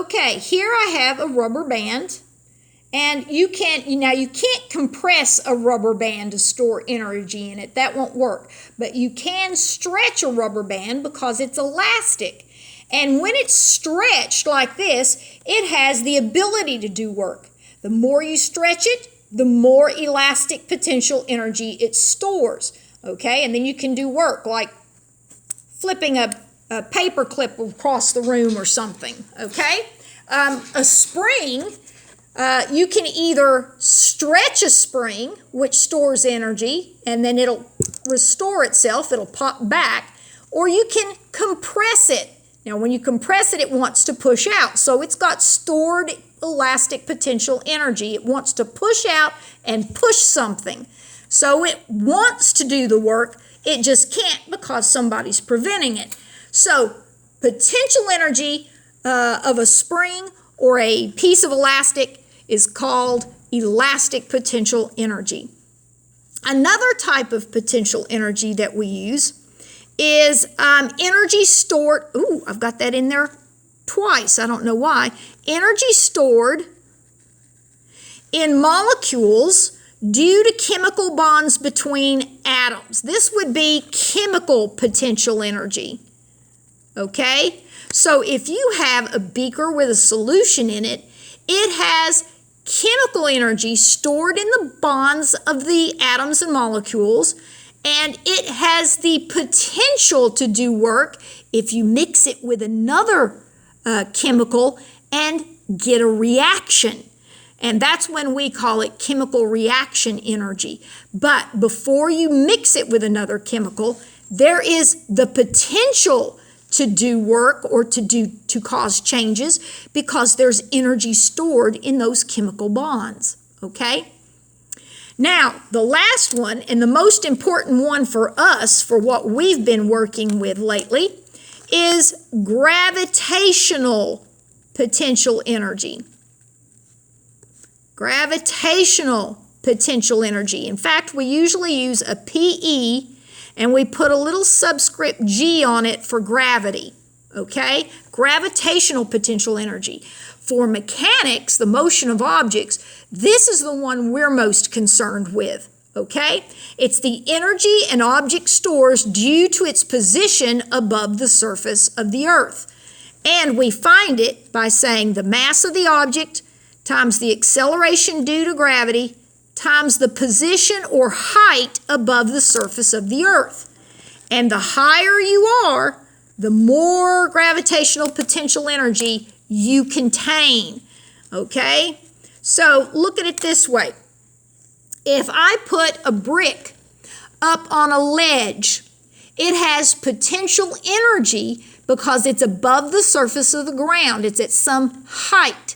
Okay, here I have a rubber band, and you can't compress a rubber band to store energy in it. That won't work. But you can stretch a rubber band because it's elastic. And when it's stretched like this, it has the ability to do work. The more you stretch it, the more elastic potential energy it stores. Okay, and then you can do work like flipping a paper clip across the room or something. Okay, a spring, you can either stretch a spring, which stores energy, and then it'll restore itself, it'll pop back, or you can compress it. Now, when you compress it, it wants to push out, so it's got stored elastic potential energy. It wants to push out and push something. So it wants to do the work, it just can't because somebody's preventing it. So potential energy of a spring or a piece of elastic is called elastic potential energy. Another type of potential energy that we use is energy stored, I've got that in there twice, I don't know why. Energy stored in molecules due to chemical bonds between atoms. This would be chemical potential energy. Okay? So if you have a beaker with a solution in it, it has chemical energy stored in the bonds of the atoms and molecules, and it has the potential to do work if you mix it with another chemical and get a reaction. And that's when we call it chemical reaction energy. But before you mix it with another chemical, there is the potential to do work or to cause changes because there's energy stored in those chemical bonds. Okay? Now, the last one and the most important one for us, for what we've been working with lately, is gravitational potential energy. Gravitational potential energy. In fact, we usually use a PE and we put a little subscript G on it for gravity. Okay? Gravitational potential energy. For mechanics, the motion of objects, this is the one we're most concerned with. Okay? It's the energy an object stores due to its position above the surface of the earth. And we find it by saying the mass of the object times the acceleration due to gravity times the position or height above the surface of the earth. And the higher you are, the more gravitational potential energy you contain. Okay? So look at it this way. If I put a brick up on a ledge, it has potential energy because it's above the surface of the ground. It's at some height.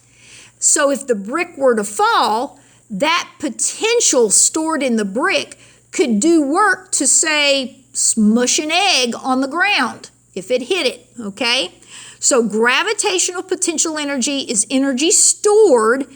So if the brick were to fall, that potential stored in the brick could do work to, say, smush an egg on the ground if it hit it, okay? So gravitational potential energy is energy stored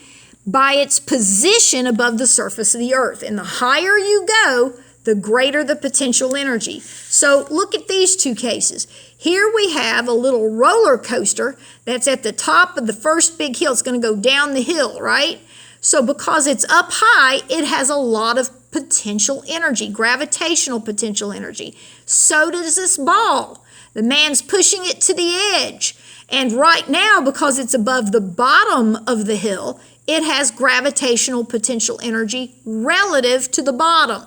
by its position above the surface of the earth. And the higher you go, the greater the potential energy. So look at these two cases. Here we have a little roller coaster that's at the top of the first big hill. It's going to go down the hill, right? So because it's up high, it has a lot of potential energy, gravitational potential energy. So does this ball. The man's pushing it to the edge. And right now, because it's above the bottom of the hill, it has gravitational potential energy relative to the bottom.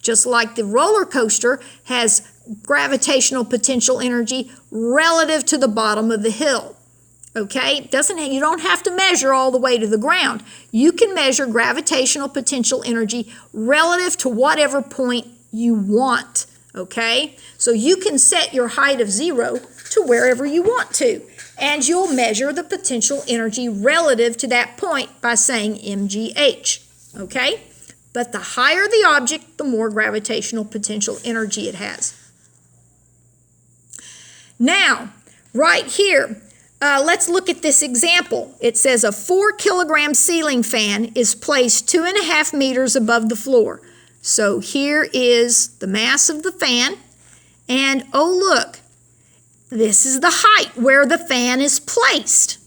Just like the roller coaster has gravitational potential energy relative to the bottom of the hill. Okay? You don't have to measure all the way to the ground. You can measure gravitational potential energy relative to whatever point you want. Okay? So you can set your height of 0 to wherever you want to. And you'll measure the potential energy relative to that point by saying MGH. Okay? But the higher the object, the more gravitational potential energy it has. Now, right here, let's look at this example. It says a 4-kilogram ceiling fan is placed 2.5 meters above the floor. So here is the mass of the fan. And oh, look, this is the height where the fan is placed.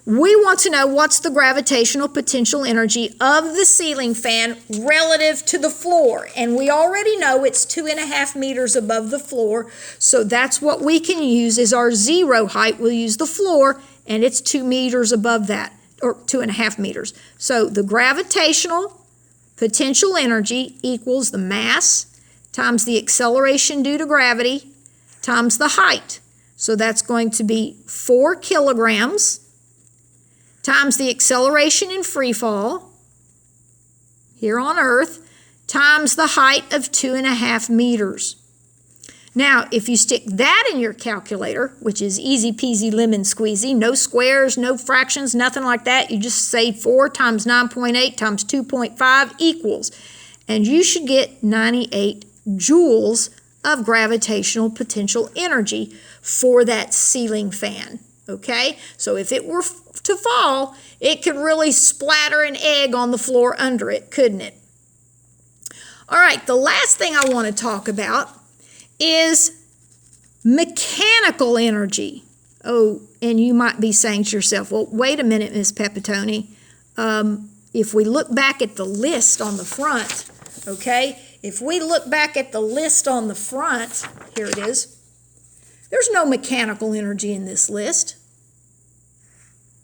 We want to know what's the gravitational potential energy of the ceiling fan relative to the floor. And we already know it's 2.5 meters above the floor. So that's what we can use as our zero height. We'll use the floor, and it's 2 meters above that, or 2.5 meters. So the gravitational potential energy equals the mass times the acceleration due to gravity times the height. So that's going to be 4 kilograms times the acceleration in free fall here on Earth times the height of 2.5 meters. Now, if you stick that in your calculator, which is easy peasy lemon squeezy, no squares, no fractions, nothing like that, you just say 4 times 9.8 times 2.5 equals, and you should get 98 joules of gravitational potential energy for that ceiling fan. Okay, so if it were to fall, it could really splatter an egg on the floor under it, couldn't it? All right, the last thing I want to talk about is mechanical energy. Oh, and you might be saying to yourself, well, wait a minute, Miss Pepitone. If we look back at the list on the front, okay, if we look back at the list on the front, here it is, there's no mechanical energy in this list.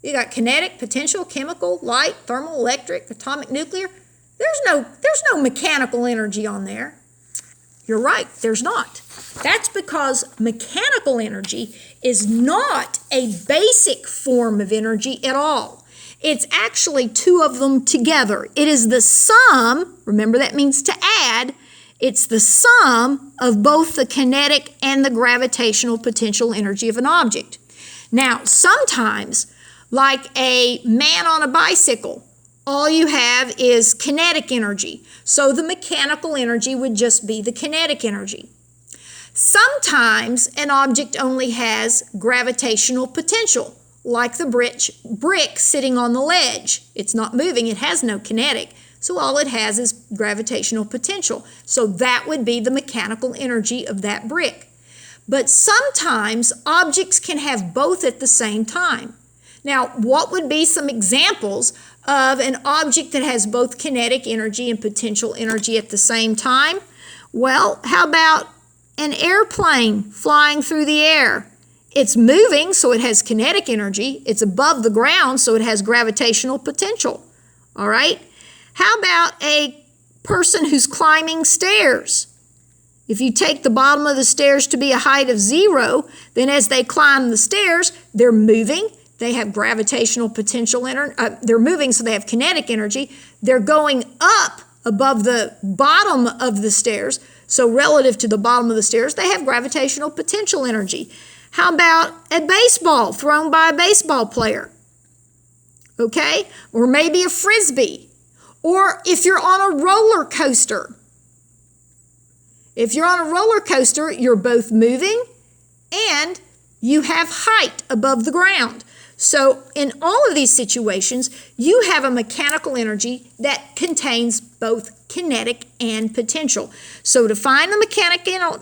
You got kinetic, potential, chemical, light, thermal, electric, atomic, nuclear. There's no mechanical energy on there. You're right, there's not. That's because mechanical energy is not a basic form of energy at all. It's actually two of them together. It is the sum, remember that means to add, it's the sum of both the kinetic and the gravitational potential energy of an object. Now, sometimes, like a man on a bicycle, all you have is kinetic energy. So the mechanical energy would just be the kinetic energy. Sometimes an object only has gravitational potential, like the brick sitting on the ledge. It's not moving, it has no kinetic. So all it has is gravitational potential. So that would be the mechanical energy of that brick. But sometimes objects can have both at the same time. Now, what would be some examples of an object that has both kinetic energy and potential energy at the same time? Well, how about an airplane flying through the air? It's moving, so it has kinetic energy. It's above the ground, so it has gravitational potential. All right? How about a person who's climbing stairs? If you take the bottom of the stairs to be a height of 0, then as they climb the stairs, they're moving. They have gravitational potential energy. They're moving, so they have kinetic energy. They're going up above the bottom of the stairs. So relative to the bottom of the stairs, they have gravitational potential energy. How about a baseball thrown by a baseball player? Okay? Or maybe a frisbee. Or if you're on a roller coaster. If you're on a roller coaster, you're both moving and you have height above the ground. So in all of these situations, you have a mechanical energy that contains both kinetic and potential. So to find the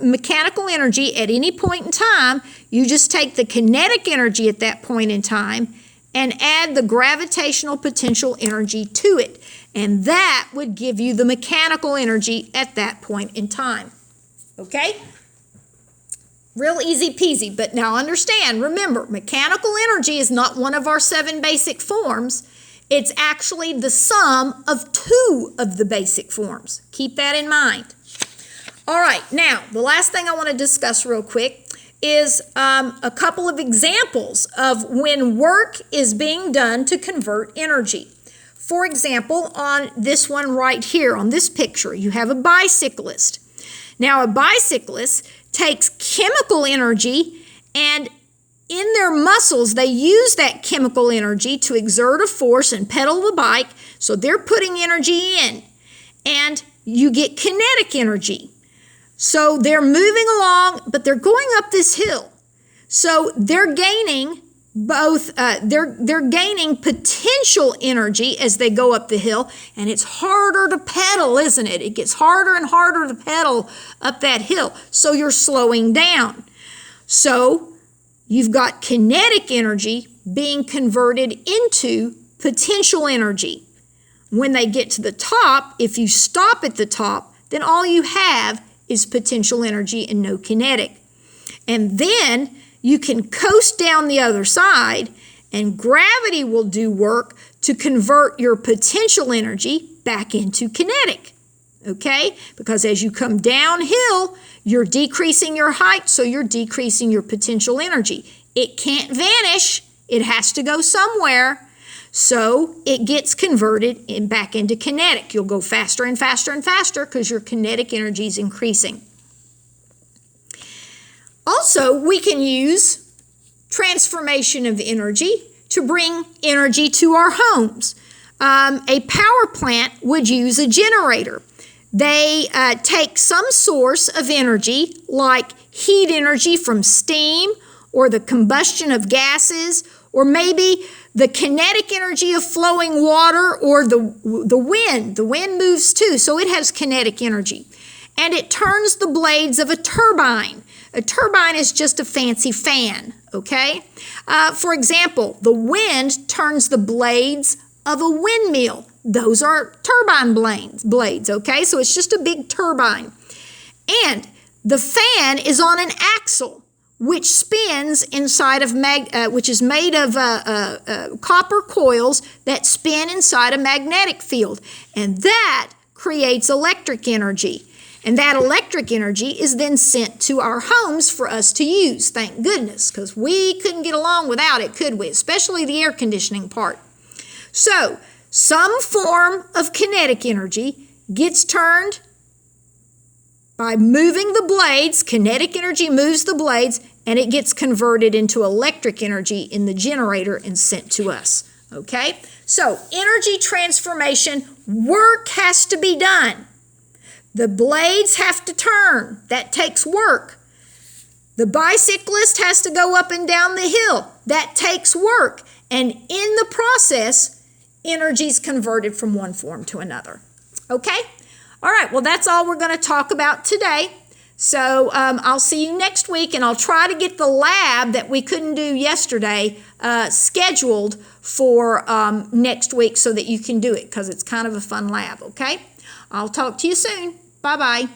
mechanical energy at any point in time, you just take the kinetic energy at that point in time and add the gravitational potential energy to it. And that would give you the mechanical energy at that point in time. Okay? Real easy peasy, but now understand, remember, mechanical energy is not one of our 7 basic forms. It's actually the sum of 2 of the basic forms. Keep that in mind. All right, now, the last thing I want to discuss real quick is a couple of examples of when work is being done to convert energy. For example, on this one right here, on this picture, you have a bicyclist. Now, a bicyclist takes chemical energy, and in their muscles, they use that chemical energy to exert a force and pedal the bike. So they're putting energy in, and you get kinetic energy. So they're moving along, but they're going up this hill. So they're gaining they're gaining potential energy as they go up the hill, and it's harder to pedal, isn't it? It gets harder and harder to pedal up that hill, so you're slowing down. So you've got kinetic energy being converted into potential energy. When they get to the top, if you stop at the top, then all you have is potential energy and no kinetic. And then you can coast down the other side, and gravity will do work to convert your potential energy back into kinetic. Okay? Because as you come downhill, you're decreasing your height, so you're decreasing your potential energy. It can't vanish. It has to go somewhere. So it gets converted back into kinetic. You'll go faster and faster and faster because your kinetic energy is increasing. Also, we can use transformation of energy to bring energy to our homes. A power plant would use a generator. They take some source of energy, like heat energy from steam or the combustion of gases, or maybe the kinetic energy of flowing water or the wind. The wind moves too, so it has kinetic energy. And it turns the blades of a turbine. A turbine is just a fancy fan, okay? For example, the wind turns the blades of a windmill. Those are turbine blades, okay? So it's just a big turbine. And the fan is on an axle, which spins inside of which is made of copper coils that spin inside a magnetic field, and that creates electric energy. And that electric energy is then sent to our homes for us to use. Thank goodness, because we couldn't get along without it, could we? Especially the air conditioning part. So, some form of kinetic energy gets turned by moving the blades. Kinetic energy moves the blades, and it gets converted into electric energy in the generator and sent to us. Okay? So, energy transformation, work has to be done. The blades have to turn. That takes work. The bicyclist has to go up and down the hill. That takes work. And in the process, energy is converted from one form to another. Okay? All right, well, that's all we're going to talk about today. So I'll see you next week, and I'll try to get the lab that we couldn't do yesterday scheduled for next week so that you can do it, because it's kind of a fun lab, okay? I'll talk to you soon. Bye-bye.